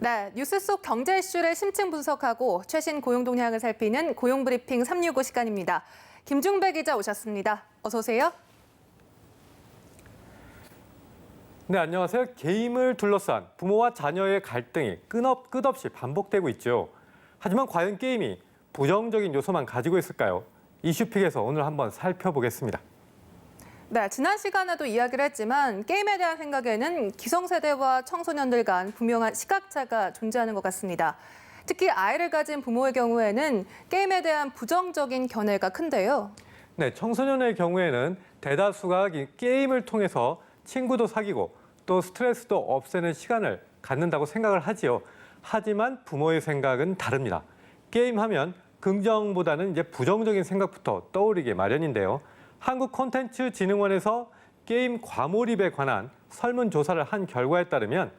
네, 뉴스 속 경제 이슈를 심층 분석하고 최신 고용 동향을 살피는 고용브리핑 365 시간입니다. 김중배 기자 오셨습니다. 어서 오세요. 네, 안녕하세요. 게임을 둘러싼 부모와 자녀의 갈등이 끝없이 반복되고 있죠. 하지만 과연 게임이 부정적인 요소만 가지고 있을까요? 이슈픽에서 오늘 한번 살펴보겠습니다. 네, 지난 시간에도 이야기를 했지만 게임에 대한 생각에는 기성세대와 청소년들 간 분명한 시각차가 존재하는 것 같습니다. 특히 아이를 가진 부모의 경우에는 게임에 대한 부정적인 견해가 큰데요. 네, 청소년의 경우에는 대다수가 게임을 통해서 친구도 사귀고 또 스트레스도 없애는 시간을 갖는다고 생각을 하지요. 하지만 부모의 생각은 다릅니다. 게임하면 긍정보다는 이제 부정적인 생각부터 떠오르게 마련인데요. 한국콘텐츠진흥원에서 게임 과몰입에 관한 설문조사를 한 결과에 따르면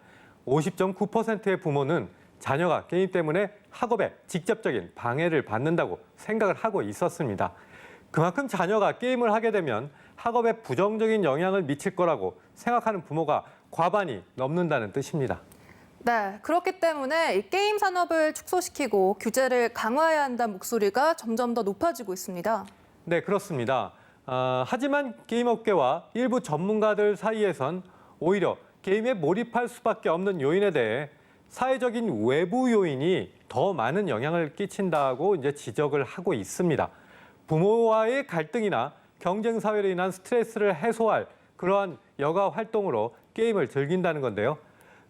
50.9%의 부모는 자녀가 게임 때문에 학업에 직접적인 방해를 받는다고 생각을 하고 있었습니다. 그만큼 자녀가 게임을 하게 되면 학업에 부정적인 영향을 미칠 거라고 생각하는 부모가 과반이 넘는다는 뜻입니다. 네, 그렇기 때문에 이 게임 산업을 축소시키고 규제를 강화해야 한다는 목소리가 점점 더 높아지고 있습니다. 네, 그렇습니다. 하지만 게임업계와 일부 전문가들 사이에선 오히려 게임에 몰입할 수밖에 없는 요인에 대해 사회적인 외부 요인이 더 많은 영향을 끼친다고 이제 지적을 하고 있습니다. 부모와의 갈등이나 경쟁 사회로 인한 스트레스를 해소할 그러한 여가 활동으로 게임을 즐긴다는 건데요.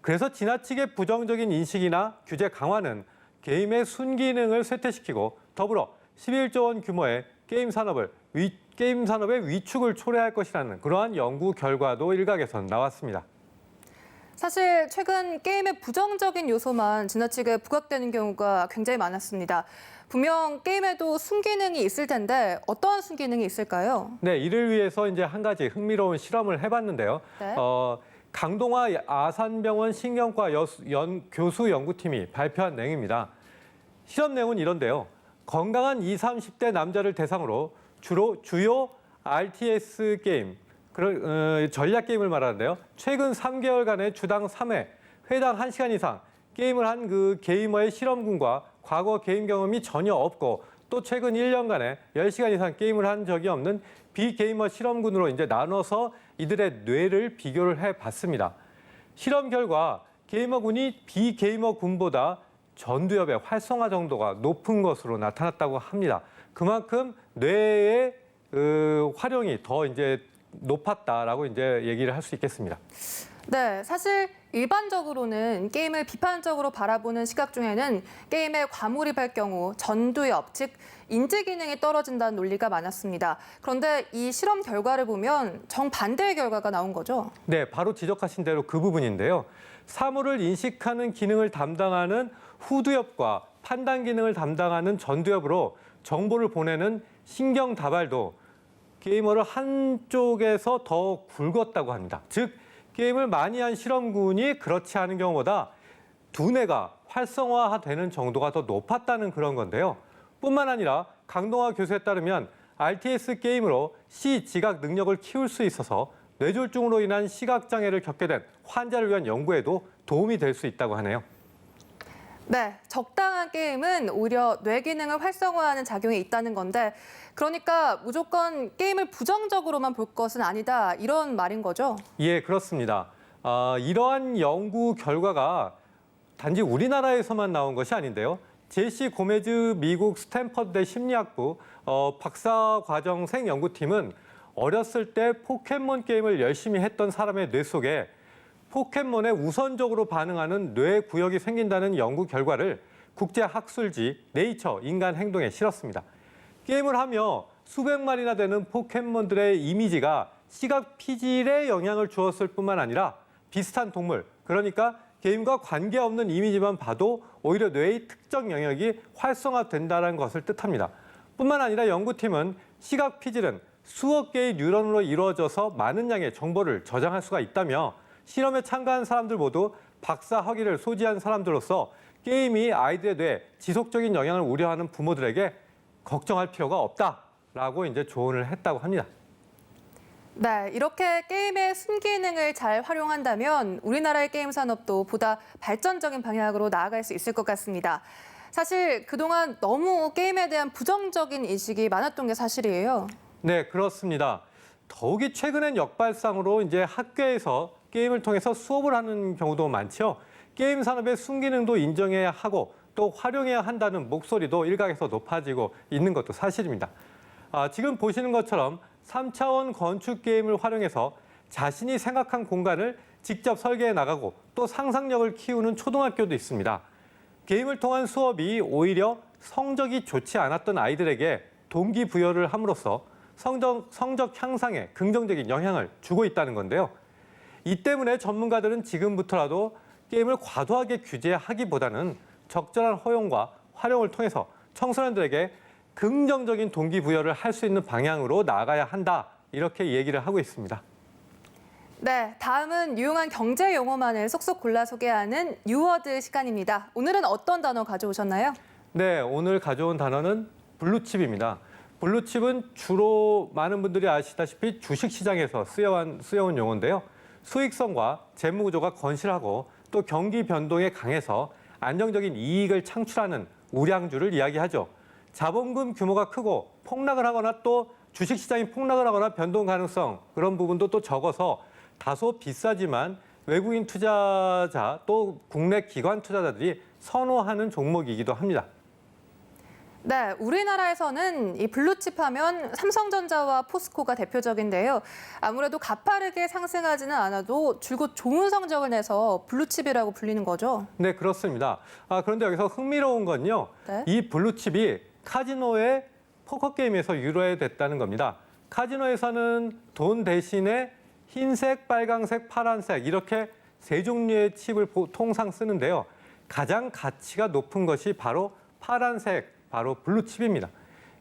그래서 지나치게 부정적인 인식이나 규제 강화는 게임의 순기능을 쇠퇴시키고 더불어 11조 원 규모의 게임 산업의 위축을 초래할 것이라는 그러한 연구 결과도 일각에서 나왔습니다. 사실 최근 게임의 부정적인 요소만 지나치게 부각되는 경우가 굉장히 많았습니다. 분명 게임에도 순기능이 있을 텐데 어떤 순기능이 있을까요? 네, 이를 위해서 이제 한 가지 흥미로운 실험을 해봤는데요. 네. 강동아 아산병원 신경과 교수 연구팀이 발표한 내용입니다. 실험 내용은 이런데요. 건강한 20, 30대 남자를 대상으로 주요 RTS 게임, 전략 게임을 말하는데요. 최근 3개월간의 주당 3회, 회당 1시간 이상 게임을 한 그 게이머의 실험군과 과거 게임 경험이 전혀 없고 또 최근 1년간에 10시간 이상 게임을 한 적이 없는 비게이머 실험군으로 이제 나눠서 이들의 뇌를 비교를 해봤습니다. 실험 결과 게이머군이 비게이머군보다 전두엽의 활성화 정도가 높은 것으로 나타났다고 합니다. 그만큼 뇌의 활용이 더 이제 높았다라고 이제 얘기를 할 수 있겠습니다. 네, 사실 일반적으로는 게임을 비판적으로 바라보는 시각 중에는 게임에 과몰입할 경우 전두엽, 즉 인지 기능이 떨어진다는 논리가 많았습니다. 그런데 이 실험 결과를 보면 정반대의 결과가 나온 거죠. 네, 바로 지적하신 대로 그 부분인데요. 사물을 인식하는 기능을 담당하는 후두엽과 판단 기능을 담당하는 전두엽으로 정보를 보내는 신경 다발도 게이머를 한쪽에서 더 굵었다고 합니다. 즉, 게임을 많이 한 실험군이 그렇지 않은 경우보다 두뇌가 활성화되는 정도가 더 높았다는 그런 건데요. 뿐만 아니라 강동아 교수에 따르면 RTS 게임으로 시지각 능력을 키울 수 있어서 뇌졸중으로 인한 시각장애를 겪게 된 환자를 위한 연구에도 도움이 될 수 있다고 하네요. 네, 적당한 게임은 오히려 뇌 기능을 활성화하는 작용이 있다는 건데 그러니까 무조건 게임을 부정적으로만 볼 것은 아니다 이런 말인 거죠? 예, 그렇습니다. 이러한 연구 결과가 단지 우리나라에서만 나온 것이 아닌데요. 제시 고메즈 미국 스탠퍼드대 심리학부 박사과정생 연구팀은 어렸을 때 포켓몬 게임을 열심히 했던 사람의 뇌 속에 포켓몬에 우선적으로 반응하는 뇌 구역이 생긴다는 연구 결과를 국제학술지 네이처 인간 행동에 실었습니다. 게임을 하며 수백 마리나 되는 포켓몬들의 이미지가 시각 피질에 영향을 주었을 뿐만 아니라 비슷한 동물, 그러니까 게임과 관계없는 이미지만 봐도 오히려 뇌의 특정 영역이 활성화된다는 것을 뜻합니다. 뿐만 아니라 연구팀은 시각 피질은 수억 개의 뉴런으로 이루어져서 많은 양의 정보를 저장할 수가 있다며 실험에 참가한 사람들 모두 박사 학위를 소지한 사람들로서 게임이 아이들의 뇌에 지속적인 영향을 우려하는 부모들에게 걱정할 필요가 없다라고 이제 조언을 했다고 합니다. 네, 이렇게 게임의 순기능을 잘 활용한다면 우리나라의 게임 산업도 보다 발전적인 방향으로 나아갈 수 있을 것 같습니다. 사실 그동안 너무 게임에 대한 부정적인 인식이 많았던 게 사실이에요. 네, 그렇습니다. 더욱이 최근엔 역발상으로 이제 학교에서 게임을 통해서 수업을 하는 경우도 많죠. 게임 산업의 순기능도 인정해야 하고 또 활용해야 한다는 목소리도 일각에서 높아지고 있는 것도 사실입니다. 지금 보시는 것처럼 3차원 건축 게임을 활용해서 자신이 생각한 공간을 직접 설계해 나가고 또 상상력을 키우는 초등학교도 있습니다. 게임을 통한 수업이 오히려 성적이 좋지 않았던 아이들에게 동기부여를 함으로써 성적 향상에 긍정적인 영향을 주고 있다는 건데요. 이 때문에 전문가들은 지금부터라도 게임을 과도하게 규제하기보다는 적절한 허용과 활용을 통해서 청소년들에게 긍정적인 동기부여를 할 수 있는 방향으로 나아가야 한다. 이렇게 얘기를 하고 있습니다. 네, 다음은 유용한 경제 용어만을 쏙쏙 골라 소개하는 뉴워드 시간입니다. 오늘은 어떤 단어 가져오셨나요? 네, 오늘 가져온 단어는 블루칩입니다. 블루칩은 주로 많은 분들이 아시다시피 주식시장에서 쓰여온 용어인데요. 수익성과 재무구조가 건실하고 또 경기 변동에 강해서 안정적인 이익을 창출하는 우량주를 이야기하죠. 자본금 규모가 크고 폭락을 하거나 또 주식시장이 폭락을 하거나 변동 가능성 그런 부분도 또 적어서 다소 비싸지만 외국인 투자자 또 국내 기관 투자자들이 선호하는 종목이기도 합니다. 네, 우리나라에서는 이 블루칩 하면 삼성전자와 포스코가 대표적인데요. 아무래도 가파르게 상승하지는 않아도 줄곧 좋은 성적을 내서 블루칩이라고 불리는 거죠. 네, 그렇습니다. 그런데 여기서 흥미로운 건요. 네. 이 블루칩이 카지노의 포커 게임에서 유래됐다는 겁니다. 카지노에서는 돈 대신에 흰색, 빨강색, 파란색 이렇게 세 종류의 칩을 통상 쓰는데요. 가장 가치가 높은 것이 바로 파란색, 바로 블루칩입니다.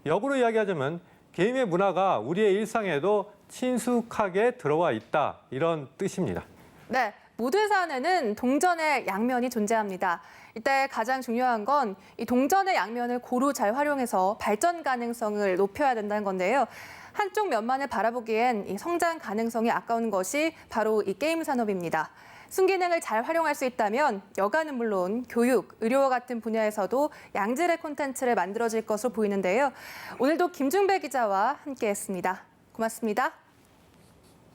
역으로 이야기하자면 게임의 문화가 우리의 일상에도 친숙하게 들어와 있다 이런 뜻입니다. 네, 모든 사안에는 동전의 양면이 존재합니다. 이때 가장 중요한 건 이 동전의 양면을 고루 잘 활용해서 발전 가능성을 높여야 된다는 건데요. 한쪽 면만을 바라보기엔 이 성장 가능성이 아까운 것이 바로 이 게임 산업입니다. 순기능을 잘 활용할 수 있다면 여가는 물론 교육, 의료와 같은 분야에서도 양질의 콘텐츠를 만들어질 것으로 보이는데요. 오늘도 김중배 기자와 함께했습니다. 고맙습니다.